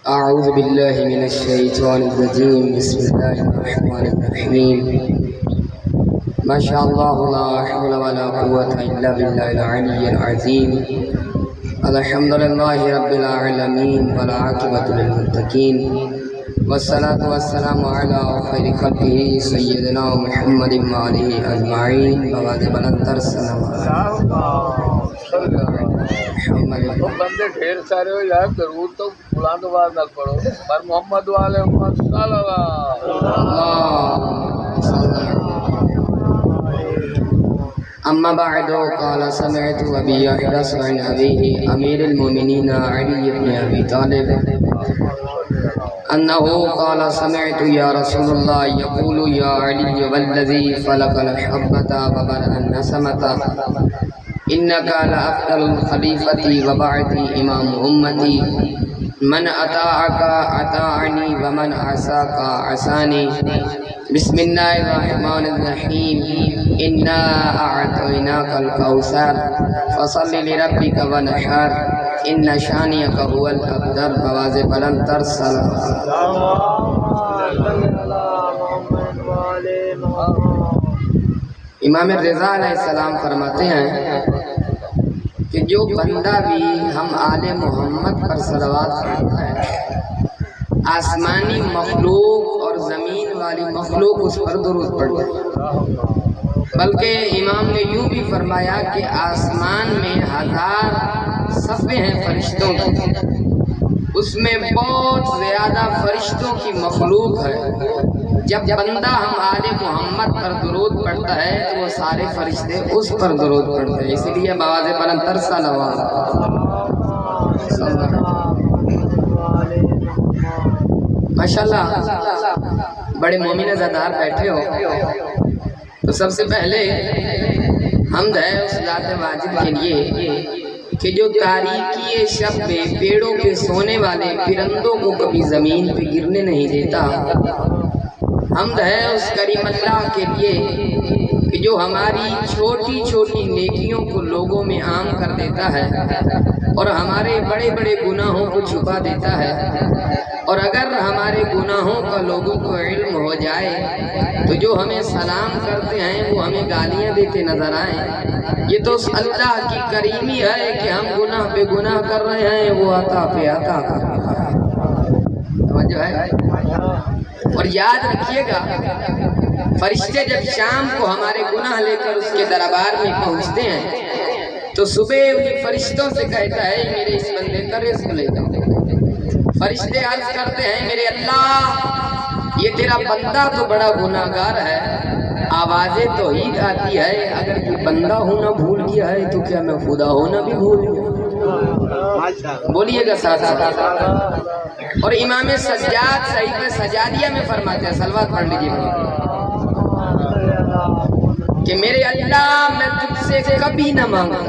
أعوذ بالله من الشيطان الرجيم بسم الله الرحمن الرحيم ما شاء الله لا حول ولا قوة إلا بالله العلي العظيم الحمد لله رب العالمين والعاقبة للمتقين والصلاة والسلام على خير خلقه سيدنا محمد وآله أجمعين وبعد بلندر سلام تو بندے ڈھیر سارے ہو یار درود تو بلند آواز نہ پڑھو پر محمد والے محمد صلی اللہ أما بعد قال سمعت أبي يحدث عن أبيه أمير المؤمنين علي بن أبي طالب أنه قال سمعت يا رسول الله يقول يا علي والذي فلق الحبة وبرأ النسمة إنك لأفضل الخليفة وبعدي إمام أمتي من أطاعك أطاعني ومن عصاك عصاني بسم الله الرحمن الرحيم إنا أعطيناك الكوثر فصل لربك وانحر إن شانئك هو الأبتر بواز بلندر سلام امام رضا علیہ السلام فرماتے ہیں کہ جو بندہ بھی ہم آل محمد پر صلوات پڑھتا ہے آسمانی مخلوق اور زمین والی مخلوق اس پر درود پڑھتا ہے، بلکہ امام نے یوں بھی فرمایا کہ آسمان میں 1000 صفیں ہیں فرشتوں کی، اس میں بہت زیادہ فرشتوں کی مخلوق ہے۔ جب بندہ ہم آل محمد پر درود پڑھتا ہے تو وہ سارے فرشتے اس پر درود پڑھتے ہیں، اس لیے بواز بلندر صلوات۔ ماشاءاللہ بڑے مومن عزادار بیٹھے ہو، تو سب سے پہلے حمد ہے اس ذات واجب کے لیے کہ جو تاریکی شب میں پیڑوں کے سونے والے پرندوں کو کبھی زمین پہ گرنے نہیں دیتا۔ حمد ہے اس کریم اللہ کے لیے کہ جو ہماری چھوٹی چھوٹی نیکیوں کو لوگوں میں عام کر دیتا ہے اور ہمارے بڑے بڑے گناہوں کو چھپا دیتا ہے، اور اگر ہمارے گناہوں کا لوگوں کو علم ہو جائے تو جو ہمیں سلام کرتے ہیں وہ ہمیں گالیاں دیتے نظر آئیں۔ یہ تو اللہ کی کریمی ہے کہ ہم گناہ پہ گناہ کر رہے ہیں، وہ عطا پہ عطا کر رہا ہے۔ توجہ ہے؟ اور یاد رکھیے گا فرشتے جب شام کو ہمارے گناہ لے کر اس کے دربار میں پہنچتے ہیں تو صبح انہیں فرشتوں سے کہتا ہے میرے اس بندے کا رزق لے جاؤ۔ فرشتے عرض کرتے ہیں میرے اللہ یہ تیرا بندہ تو بڑا گناہگار ہے، آوازیں توحید آتی ہے، اگر یہ بندہ ہونا بھول گیا ہے تو کیا میں خدا ہونا بھی بھول گیا؟ بولیے گا ساتھ ساتھ۔ اور امام سجاد صحیح سجادیہ میں فرماتے ہیں، صلوات پڑھ لیجیے کہ میرے اللہ میں تجھ سے کبھی نہ مانگا،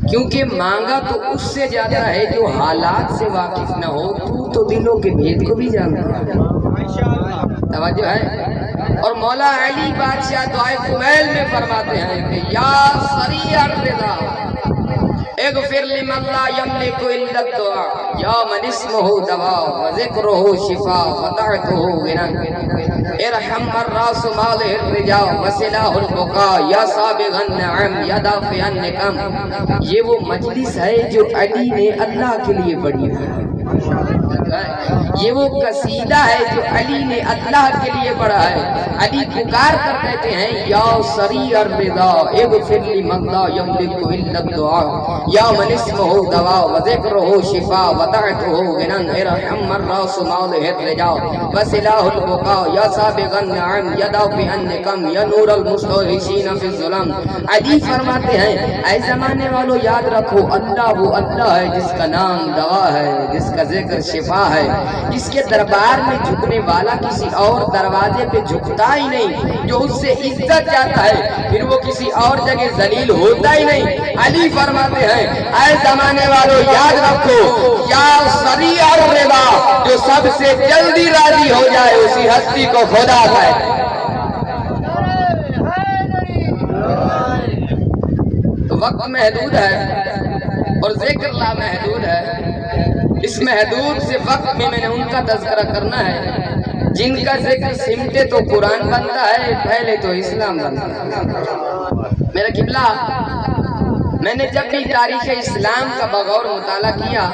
کیونکہ مانگا تو اس سے جاتا ہے جو حالات سے واقف نہ ہو، تو دلوں کے بھید کو بھی جانتا ہے۔ توجہ ہے؟ اور مولا علی بادشاہ دعائے کمیل میں فرماتے ہیں کہ یا سریع الرضا اغفر لمن لا يملك الا الدعاء یا من اسمه دواء وذکره شفاء وطاعته غنى ارحم الراس ماله الرجاء وسلاح البقاء یا سابغ النعم یا دافع النقم۔ یہ وہ مجلس ہے جو علی نے اللہ کے لیے پڑھی ہے، یہ وہ قصیدہ ہے جو علی نے اللہ کے لیے پڑھا ہے۔ علی پکار کر کہتے ہیں یا سریع الرضا اغفر لمن لا يملك الا الدعاء یا من اسمه دواء وذکره شفاء وطاعته غنى ارحم الراس ماله الرجاء وسلاح البقاء یا سابغ النعم یا دافع النقم یا نور المستوحشین فی الظلم۔ علی فرماتے ہیں اے زمانے والو یاد رکھو اللہ وہ اللہ ہے جس کا نام دوا ہے، جس کا ذکر شفا ہے، جس کے دربار میں جھکنے والا کسی اور دروازے پہ جھکتا ہی نہیں، جو اس سے عزت جاتا ہے پھر وہ کسی اور جگہ ذلیل ہوتا ہی نہیں۔ علی فرماتے ہیں اے زمانے والوں یاد رکھو یا سریع الرضا جو سب سے جلدی راضی ہو جائے اسی ہستی کو خدا ہے۔ تو وقت محدود ہے اور ذکر لا محدود ہے، اس محدود سے وقت میں نے ان کا تذکرہ کرنا ہے جن کا ذکر سمٹے تو قرآن بنتا ہے، پہلے تو اسلام بنتا ہے۔ میرا قبلہ، میں نے جب بھی تاریخ اسلام کا بغور مطالعہ کیا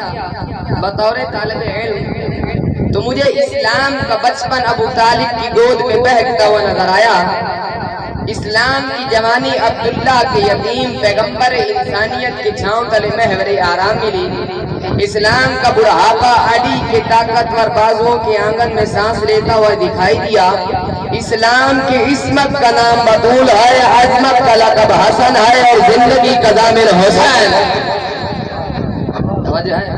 بطور طالب علم تو مجھے اسلام کا بچپن ابو طالب کی گود میں بہکتا ہوا نظر آیا، اسلام کی جوانی عبداللہ کے یتیم پیغمبر انسانیت کے چھاؤں تلے محور آرام ملی، اسلام کا بڑھاپا علی کے طاقتور بازوؤں کے آنگن میں سانس لیتا ہوا دکھائی دیا، اسلام کی عصمت کا نام بطول ہے، عظمت کا لقب حسن ہے اور زندگی کا ضامن حسین۔ توجہ ہے،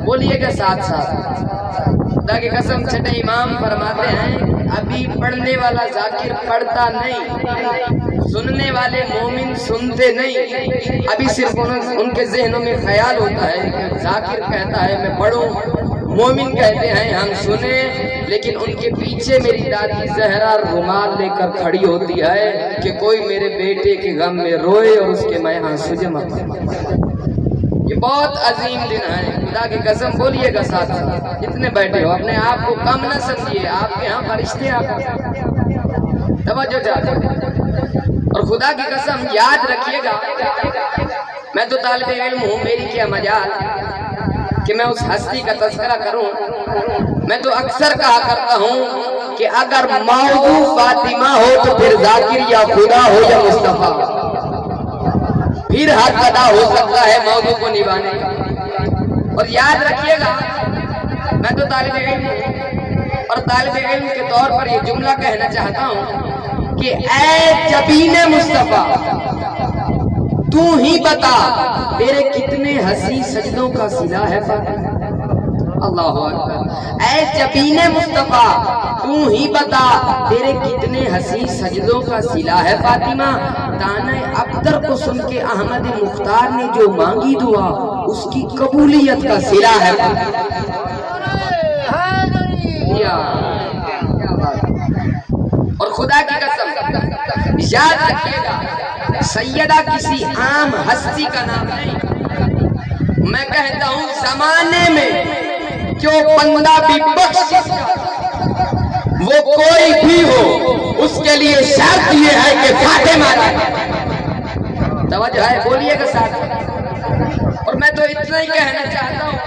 بولیے گا ساتھ ساتھ۔ خدا کی قسم چھٹے امام فرماتے ہیں ابھی پڑھنے والا ذاکر پڑھتا نہیں، سننے والے مومن سنتے نہیں، ابھی صرف ان کے ذہنوں میں خیال ہوتا ہے کہ ذاکر کہتا ہے میں پڑھوں، مومن کہتے ہیں ہم سنیں، لیکن ان کے پیچھے میری دادی زہرا رومال لے کر کھڑی ہوتی ہے کہ کوئی میرے بیٹے کے غم میں روئے اور اس کے میں آنسو جمع کروں۔ یہ بہت عظیم دن ہے، خدا کی قسم بولیے گا ساتھ ساتھ۔ جتنے بیٹھے ہو اپنے آپ کو کم نہ سمجھیے، آپ کے ہاں فرشتے آ کر توجہ چاہتے اور خدا کی قسم یاد رکھیے گا، میں تو طالب علم ہوں، میری کیا مجال کہ میں اس ہستی کا تذکرہ کروں۔ میں تو اکثر کہا کرتا ہوں کہ اگر موضوع فاطمہ ہو تو پھر ذاکر یا خدا ہو یا مصطفیٰ، پھر حق ادا ہو سکتا ہے موضوع کو نبھانے کا۔ اور یاد رکھیے گا، میں تو طالب علم ہوں اور طالب علم کے طور پر یہ جملہ کہنا چاہتا ہوں کہ اے جبین مصطفیٰ تو ہی بتا تیرے کتنے حسین سجدوں کا صلہ ہے فاطمہ۔ اللہ اکبر، اے جبین مصطفیٰ تو ہی بتا تیرے کتنے حسین سجدوں کا صلہ ہے فاطمہ۔ تانے ابتر کو سن کے احمد مختار نے جو مانگی دعا اس کی قبولیت کا صلہ ہے اور خدا کی قسم یاد رکھیے گا، سیدہ کسی عام ہستی کا نام نہیں، میں کہتا ہوں زمانے میں جو بندہ بھی بخش وہ کوئی بھی ہو اس کے لیے شرط یہ ہے کہ فاطمہ توجہ ہے، بولیے گا ساتھ۔ اور میں تو اتنا ہی کہنا چاہتا ہوں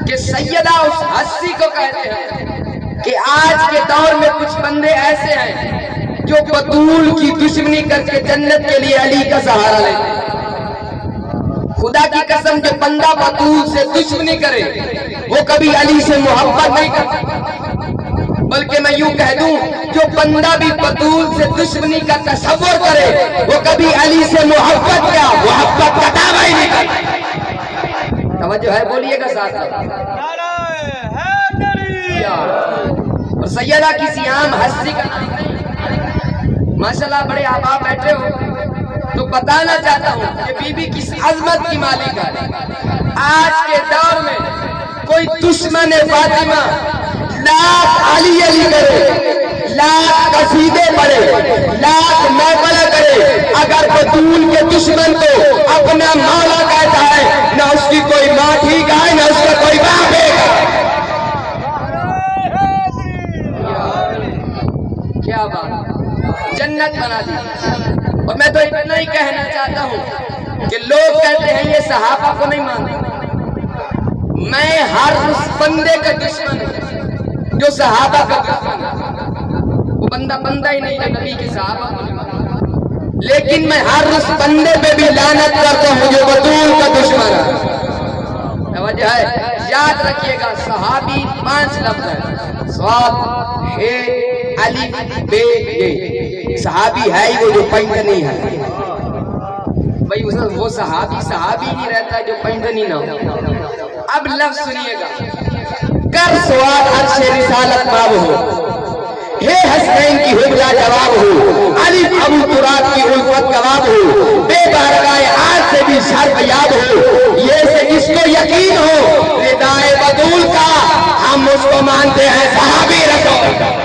کہ سیدہ اس ہستی کو کہتے ہیں کہ آج کے دور میں کچھ بندے ایسے ہیں جو بطول کی دشمنی کر کے جنت کے لیے علی کا سہارا لیتے ہیں۔ خدا کی قسم جو بندہ بطول سے دشمنی کرے وہ کبھی علی سے محبت نہیں کرتا، بلکہ میں یوں کہہ دوں جو بندہ بھی بطول سے دشمنی کا تصور کرے وہ کبھی علی سے محبت کیا محبت کا دعویٰ ہی نہیں کرتا۔ توجہ ہے، بولیے گا ساتھ اور سیدہ کسی عام ہستی کا نام نہیں۔ ماشاءاللہ بڑے آبا بیٹھے ہو تو بتانا چاہتا ہوں کہ بی بی کس عظمت کی مالک ہے۔ آج کے دور میں کوئی دشمن فاطمہ لاکھ علی علی کرے، لاکھ قصیدے پڑھے، لاکھ محفل کرے، اگر بطول کے دشمن کو اپنا مولا کہتا ہے نہ اس کی کوئی ماں ٹھیک ہے نہ اس کا کوئی باپ ہے۔ کیا بات، جنت بنا دی۔ اور میں تو اتنا ہی کہنا چاہتا ہوں کہ لوگ کہتے ہیں یہ صحابہ کو نہیں مانتے، میں ہر اس بندے کا دشمن ہوں جو صحابہ کا دشمن ہے، وہ بندہ بندہ ہی نہیں ہے نبی کے صحابہ کو نہیں مانتا، لیکن میں ہر اس بندے پہ بھی لعنت کرتا ہوں جو بطول کا دشمن ہے۔ توجہ ہے، یاد رکھیے گا صحابی 5 لفظ ہیں، صاد ہے علی بے یہ صحابی ہے وہ جو پنجنی ہے، بھئی وہ صحابی نہیں رہتا جو پنجنی نہ ہو۔ اب لفظ سنیے گا، کر سوال عرش رسالت باب ہو، ہے حسین کی حجہ جواب ہو، علی ابو تراب کی الفت گواب ہو، بے بارگاہ آج سے بھی شرف یاب ہو، یہ سے جس کو یقین ہو ردائے بدول کا ہم اس کو مانتے ہیں صحابی رسول۔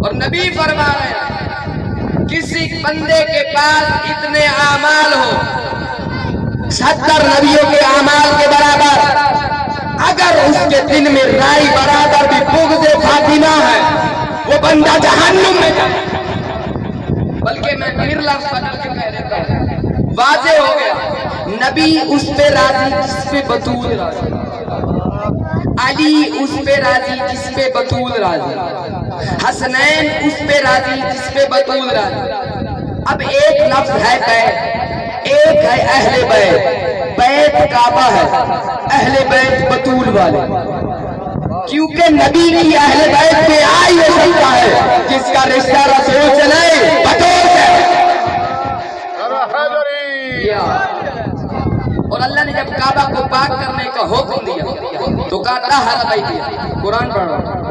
اور نبی فرما رہے ہیں کسی بندے کے پاس اتنے اعمال ہو 70 نبیوں کے اعمال کے برابر، اگر اس کے دن میں رائی برابر بھی بغض فاطمہ ہے وہ بندہ جہنم میں جائے۔ بلکہ میں پھر لفظ بدل کے کہہ دیتا ہوں، واضح ہو گیا، نبی اس پہ راضی جس پہ بطول راضی، علی اس پہ راضی جس پہ بطول راضی، حسنین اس پہ راضی جس پہ بطول راضی۔ اب ایک لفظ ہے بیت، ایک ہے اہل بیت، بیت کعبہ ہے، اہل بیت بطول والے، کیونکہ نبی کی اہل بیت میں آئی ہو سکتا ہے جس کا رشتہ رسول سے نہیں بطول سے۔ اور اللہ نے جب کعبہ کو پاک کرنے کا حکم دیا تو کہا طہر بیتی، قرآن پڑھ رہا،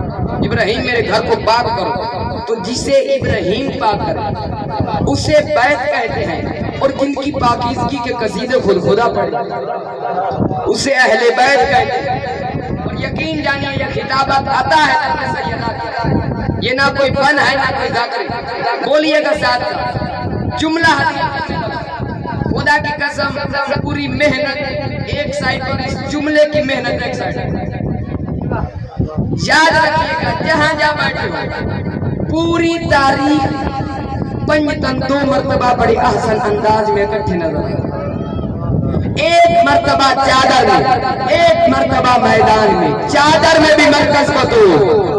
ابراہیم میرے گھر کو پاک کرو، تو جسے ابراہیم پاک کرے اسے بیت کہتے ہیں، اور جن کی پاکیزگی کے قصیدے خود خدا پڑھے اسے اہل بیت کہتے ہیں۔ اور یقین جانیے یہ خطابت آتا ہے حضرت سیدنا کی، یہ نہ کوئی فن ہے نہ کوئی ذاکر، بولیے گا ساتھ جملہ خدا کی قسم، پوری محنت ایک سائڈ اور اس جملے کی محنت ایک سائڈ، یاد رکھیے گا جہاں جہاں بیٹھے ہو پوری تاریخ پنجتن 2 مرتبہ بڑی احسن انداز میں اکٹھے نظر آئے، ایک مرتبہ چادر میں، ایک مرتبہ میدان میں، چادر میں بھی مرکز بطول،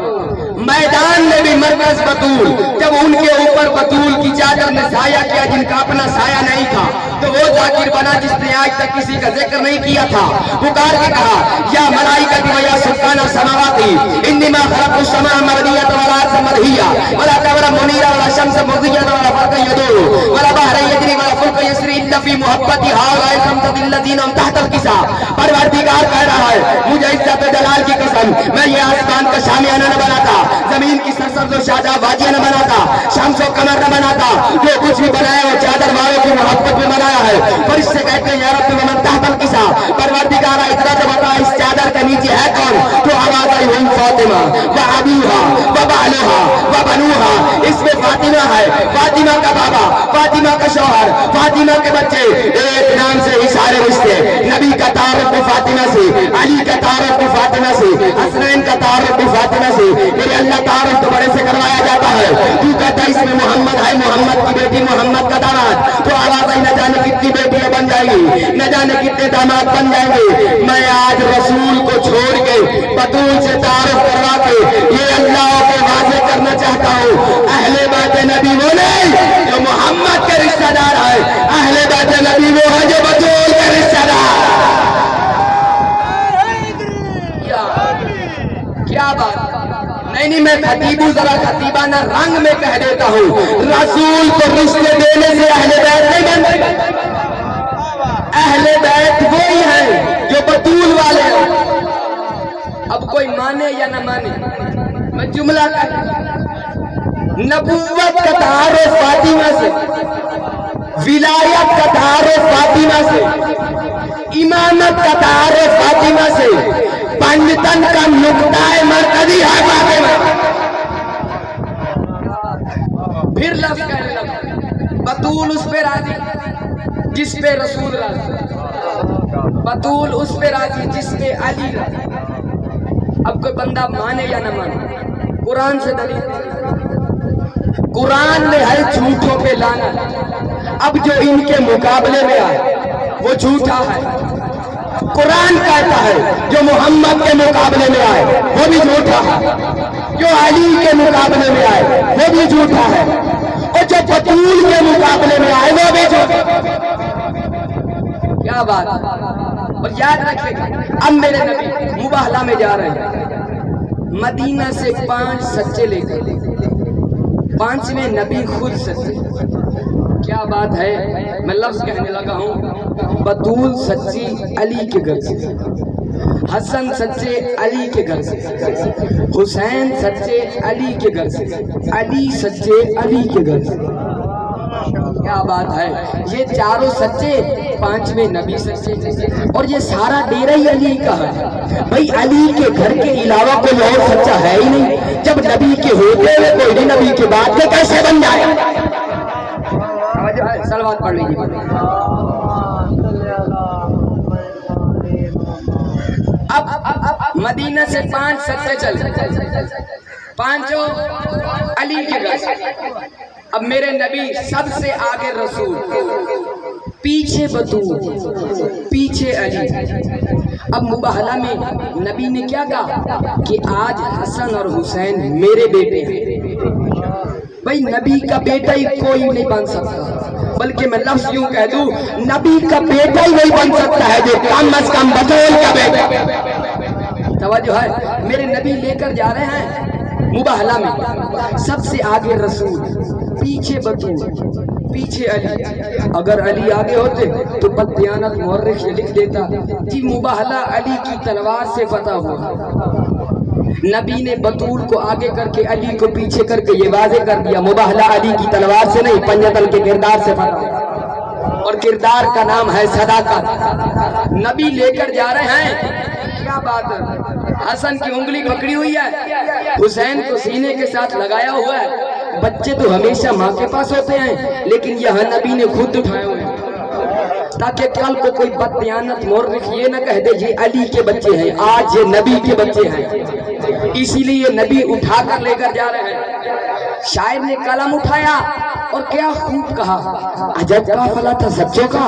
میدان میں بھی مرکز بطول، جب ان کے اوپر بطول کی چادر نے سایہ کیا جن کا اپنا سایہ نہیں تھا تو وہ ذاکر بنا جس نے آج تک کسی کا ذکر نہیں کیا تھا، پکار کے کہا یا ملائکتی و یا سبحان السماواتی انما خلق السماء مردیت والارض مدہیہ ولا قمر منیرا ولا شمس مضیۃ ولا فرق یدور ولا بحر یجری ولا فلک یسری الا فی محبتی هؤلاء الخمسة الذین هم تحت القصا۔ پروردگار کہہ رہا ہے مجھے عزت جلال کی قسم، میں یہ آسمان کا شامیانہ نہ بناتا، زمین کی سرسبز و شاداب وادیاں نہ بناتا، شمس و قمر نہ بناتا، جو کچھ بھی بنایا وہ چادر والوں کی محبت میں بنایا ہے۔ فرشتے کہتے ہیں یا رب ومن تحت القصا، پروردگارا اتنا تو بتا اس چادر کے نیچے ہے کون؟ تو آواز آئی ہم فاطمہ و ابوہا و بالہا و بنوہا، اس میں فاطمہ ہے، فاطمہ کا بابا، فاطمہ کا شوہر، فاطمہ کے بچے، ایک نام سے ہی سارے رشتے، نبی کا تعارف بھی فاطمہ سے، علی کا تعارف بھی فاطمہ سے، حسنین کا تعارف بھی فاطمہ سے۔ میرے اللہ تعارف تو بڑے سے کروایا جاتا ہے، تو کہتا ہے اس میں محمد ہے، محمد کی بیٹی، محمد کا داماد، تو آواز آئی نہ جانے کتنی بیٹیاں بن جائیں گی، نہ جانے کتنے داماد بن جائیں گے۔ میں آج رسول کو چھوڑ کے بطول سے تعارف کروا کے یہ اللہ کے واضح کرنا چاہتا ہوں، اہل بیت نبی وہ نہیں جو محمد کے رشتہ دار ہے، اہل بیت نبی وہ ہے جو بطول کے رشتہ دار۔ کیا بات، نہیں میں خطیبوں ذرا خطیبانہ رنگ میں کہہ دیتا ہوں، رسول کو رشتے دینے سے اہل بیت نہیں بنتے، اہل بیت وہی ہیں جو بطول والے ہیں۔ اب کوئی مانے یا نہ مانے میں جملہ نبوت کا تعارف فاطمہ سے، ولایت کا تعارف فاطمہ سے، امامت کا تعارف فاطمہ سے، پنجتن کا نقطہ مرکزی ہے فاطمہ۔ پھر لفظ کہنے لگا بطول اس پہ راضی جس پہ رسول راضی، بطول اس پہ راضی جس پہ علی راضی۔ اب کوئی بندہ مانے یا نہ مانے، قرآن سے دلیل، قرآن میں ہے جھوٹوں پہ لعنت، اب جو ان کے مقابلے میں آئے وہ جھوٹا ہے۔ قرآن کہتا ہے جو محمد کے مقابلے میں آئے وہ بھی جھوٹا ہے، جو علی کے مقابلے میں آئے وہ بھی جھوٹا ہے، اور جو بطول کے مقابلے میں آئے وہ بھی جھوٹا۔ کیا بات، اور یاد رکھیں اب میرے نبی مباہلہ میں جا رہے ہیں، مدینہ سے 5 سچے لے کر، 5ویں نبی خود سچے۔ کیا بات ہے، میں لفظ کہنے لگا ہوں، بطول سچی علی کے گھر سے، حسن سچے علی کے گھر سے، حسین سچے علی کے گھر سے، علی سچے علی کے گھر سے۔ کیا بات ہے، یہ چاروں سچے، 5ویں نبی سچے، اور یہ سارا ڈیرہ ہی علی کا ہے۔ بھئی علی کے گھر کے علاوہ کوئی اور سچا ہے ہی نہیں، جب نبی کے ہوتے ہوئے کوئی بھی نبی کے بعد کے کیسے بن جائے؟ توجہ ہے، صلوات پڑھ لیجیے۔ اب مدینہ سے 5 سطح چلے، پانچوں علی کے گھر۔ اب میرے نبی سب سے آگے رسول، پیچھے بطول، پیچھے علی۔ اب مباہلہ میں نبی نے کیا کہا کہ آج حسن اور حسین میرے بیٹے ہیں۔ بھائی نبی کا بیٹا ہی کوئی نہیں بن سکتا، بلکہ میں لفظ یوں کہہ دوں نبی کا بیٹا ہی نہیں بن سکتا ہے جو کم از کم بطول کا بیٹا۔ توجہ ہے، میرے نبی لے کر جا رہے ہیں مباہلہ میں، سب سے آگے رسول، پیچھے بطول، پیچھے علی۔ اگر علی آگے ہوتے تو بددیانت مورخ یہ لکھ دیتا جی مباہلہ علی کی تلوار سے فتح ہوا۔ نبی نے بطول کو آگے کر کے علی کو پیچھے کر کے یہ واضح کر دیا مباہلہ علی کی تلوار سے نہیں، پنجتل کے کردار سے فتح، اور کردار کا نام ہے صداقت۔ نبی لے کر جا رہے ہیں، کیا بات ہے، حسن کی انگلی پکڑی ہوئی ہے، حسین کو سینے کے ساتھ لگایا ہوا ہے۔ بچے تو ہمیشہ ماں کے پاس ہوتے ہیں، لیکن یہاں نبی نے خود اٹھائے ہوئے ہیں تاکہ کل کو کوئی بددیانت مورخ یہ نہ کہہ دے یہ علی کے بچے ہیں، آج یہ نبی کے بچے ہیں، اسی لیے نبی اٹھا کر لے کر جا رہے ہیں۔ شاعر نے قلم اٹھایا اور کیا خوب کہا، عجب قافلہ تھا سچوں کا،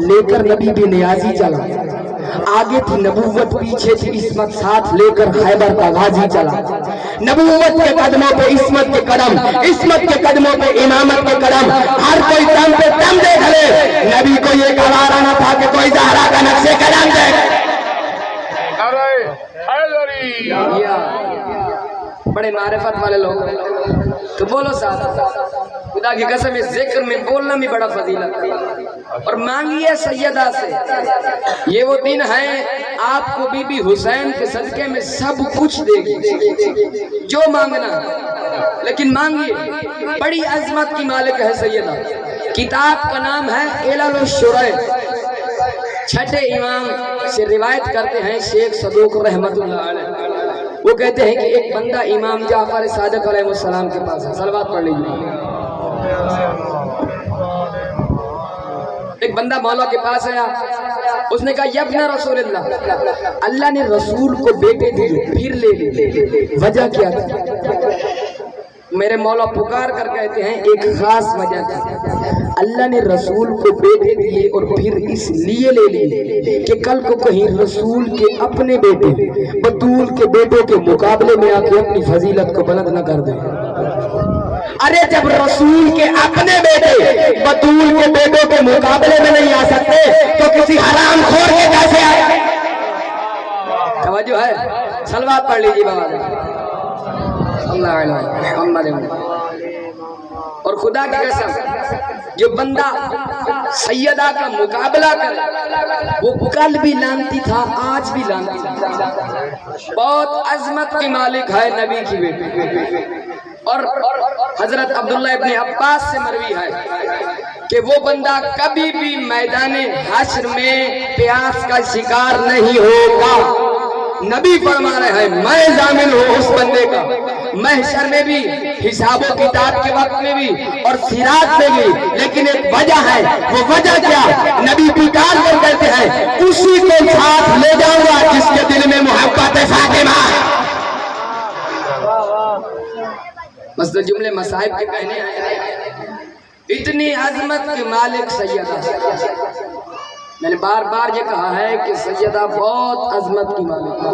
لے کر نبی بے نیازی چلا، آگے تھی نبوت پیچھے تھی عصمت، ساتھ لے کر خیبر کا غازی چلا۔ نبوت کے قدموں پہ عصمت کے قدم، عصمت کے قدموں پہ امامت کے قدم، ہر کوئی دم پہ دم دیکھ لے، نبی کو یہ گوارا نہ تھا کہ کوئی زہرا کا نقشے قدم دیکھ۔ بڑے معرفت والے لوگ تو بولو ساتھ، خدا کی قسم اس ذکر میں بولنا بھی بڑا فضیلت ہے، اور مانگیے سیدہ سے، یہ وہ دن ہے آپ کو بی بی حسین کے صدقے میں سب کچھ دے گی جو مانگنا، لیکن مانگیے، بڑی عظمت کی مالک ہے سیدہ۔ کتاب کا نام ہے علل الشرع، چھٹے امام سے روایت کرتے ہیں شیخ صدوق رحمت اللہ علیہ، وہ کہتے ہیں کہ ایک بندہ امام جعفر صادق علیہ السلام کے پاس ہے، صلوات پڑھ لیجیے۔ ایک بندہ مولا کے پاس آیا، اس نے کہا یبن رسول اللہ، اللہ نے رسول کو بیٹے دیے پھر لے لی، وجہ کیا تھی؟ میرے مولا پکار کر کہتے ہیں ایک خاص وجہ تھی، اللہ نے رسول کو بیٹے دیے اور پھر اس لیے لے لیے کہ کل کو کہیں رسول کے اپنے بیٹے بطول کے بیٹوں کے مقابلے میں آ کے اپنی فضیلت کو بلند نہ کر دیں۔ ارے جب رسول کے اپنے بیٹے بطول کے بیٹوں کے مقابلے میں نہیں آ سکتے تو کسی حرام خور کے کیسے آئے؟ توجہ ہے، صلوات پڑھ لیجیے بابا اللہ علیہ محمد۔ اور خدا کی قسم جو بندہ سیدہ کا مقابلہ کرے وہ کل بھی لانتی تھا، آج بھی لانتی تھا، بہت عظمت کی مالک ہے نبی کی بیٹی۔ اور حضرت عبداللہ ابن عباس سے مروی ہے کہ وہ بندہ کبھی بھی میدان حشر میں پیاس کا شکار نہیں ہوگا۔ نبی فرما رہے ہیں میں ضامن ہوں اس بندے کا، محشر میں بھی، حساب و کتاب کے وقت میں بھی، اور صراط میں بھی، لیکن ایک وجہ ہے، وہ وجہ کیا؟ نبی پکار کر کہتے ہیں اسی کو ساتھ لے جاؤں گا جس کے دل میں محبت فاطمہ۔ بس تو جملے مصائب کے کہنے ہیں، اتنی عظمت کے مالک سیدہ۔ میں نے بار بار یہ کہا ہے کہ سیدہ بہت عظمت کی مالک ہے،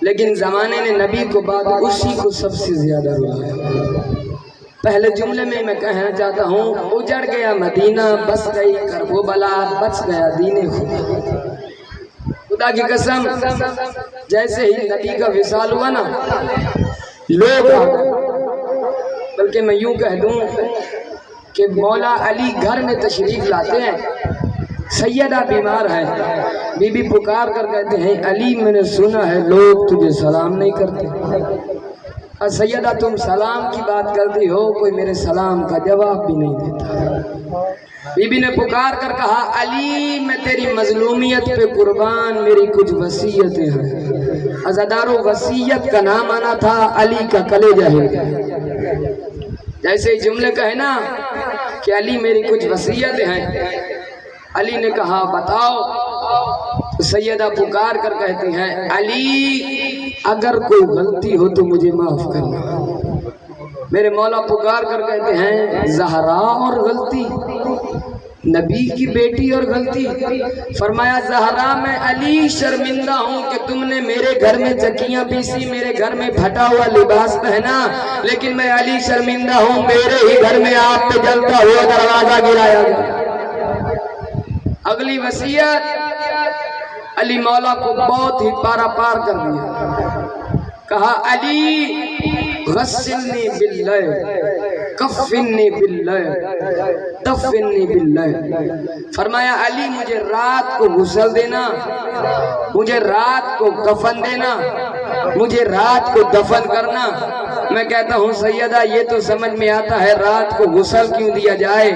لیکن زمانے نے نبی کو بعد اسی کو سب سے زیادہ رلایا۔ پہلے جملے میں کہنا چاہتا ہوں اجڑ گیا مدینہ، بس گئی کرب و بلا، بچ گیا دین خدا۔ خدا کی قسم جیسے ہی نبی کا وصال ہوا نا، لوگ بلکہ میں یوں کہہ دوں کہ مولا علی گھر میں تشریف لاتے ہیں، سیدہ بیمار ہے، بی بی پکار کر کہتے ہیں علی میں نے سنا ہے لوگ تجھے سلام نہیں کرتے، اور سیدہ تم سلام کی بات کرتی ہو، کوئی میرے سلام کا جواب بھی نہیں دیتا۔ بی بی نے پکار کر کہا علی میں تیری مظلومیت پہ قربان، میری کچھ وصیتیں ہیں۔ عزادارو وصیت کا نام آنا تھا علی کا کلیجہ ہے۔ جیسے جملے کہے نا کہ علی میری کچھ وصیتیں ہیں۔ علی نے کہا بتاؤ۔ تو سیدہ پکار کر کہتی ہیں علی اگر کوئی غلطی ہو تو مجھے معاف کرنا۔ میرے مولا پکار کر کہتے ہیں زہرا اور غلطی، نبی کی بیٹی اور غلطی؟ فرمایا زہرا میں علی شرمندہ ہوں کہ تم نے میرے گھر میں چکیاں پیسی، میرے گھر میں پھٹا ہوا لباس پہنا، لیکن میں علی شرمندہ ہوں میرے ہی گھر میں آپ پہ جلتا ہوا دروازہ گرایا گیا۔ اگلی وصیت علی مولا کو بہت ہی پارا پار کر دیا۔ کہا علی غسلنی باللیل کفنی باللیل دفنی باللیل۔ فرمایا علی مجھے رات کو غسل دینا، مجھے رات کو کفن دینا، مجھے رات کو دفن کرنا۔ میں کہتا ہوں سیدہ یہ تو سمجھ میں آتا ہے رات کو غسل کیوں دیا جائے،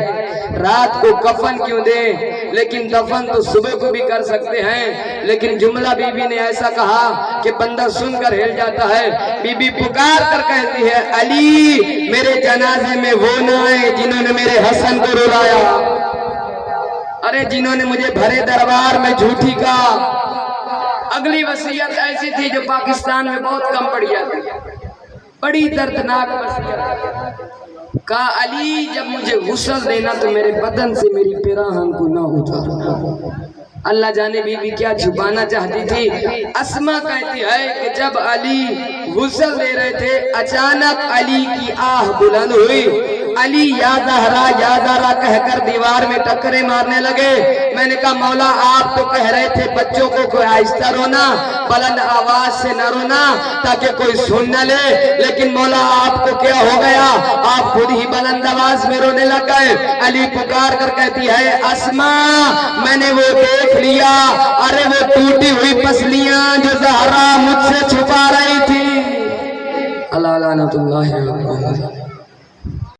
رات کو کفن کیوں دیں، لیکن دفن تو صبح کو بھی کر سکتے ہیں۔ لیکن جملہ بی بی نے ایسا کہا کہ بندہ سن کر ہل جاتا ہے۔ بی بی پکار کر کہتی ہے علی میرے جنازے میں وہ نہ آئے جنہوں نے میرے حسن کو رلایا، ارے جنہوں نے مجھے بھرے دربار میں جھوٹی کہا۔ اگلی وصیت ایسی تھی جو پاکستان میں بہت کم پڑی جاتی ہے، بڑی دردناک وصیت۔ کہا علی جب مجھے غسل دینا تو میرے بدن سے میری پیراہن کو نہ اتارنا۔ اللہ جانے بی بی کیا چھپانا چاہتی تھی۔ اسما کہتی ہے کہ جب علی غسل دے رہے تھے اچانک علی کی آہ بلند ہوئی، علی یا زہرا یا زہرا کہہ کر دیوار میں ٹکرے مارنے لگے۔ میں نے کہا مولا آپ تو کہہ رہے تھے بچوں کو کوئی آہستہ رونا، بلند آواز سے نہ رونا تاکہ کوئی سن نہ لے، لیکن مولا آپ کو کیا ہو گیا، آپ خود ہی بلند آواز میں رونے لگ گئے۔ علی پکار کر کہتی ہے اسما میں نے وہ دیکھ لیا، ارے وہ ٹوٹی ہوئی پسلیاں جو زہرا مجھ سے چھپا رہی تھی۔ اللہ لعنت اللہ علیہ۔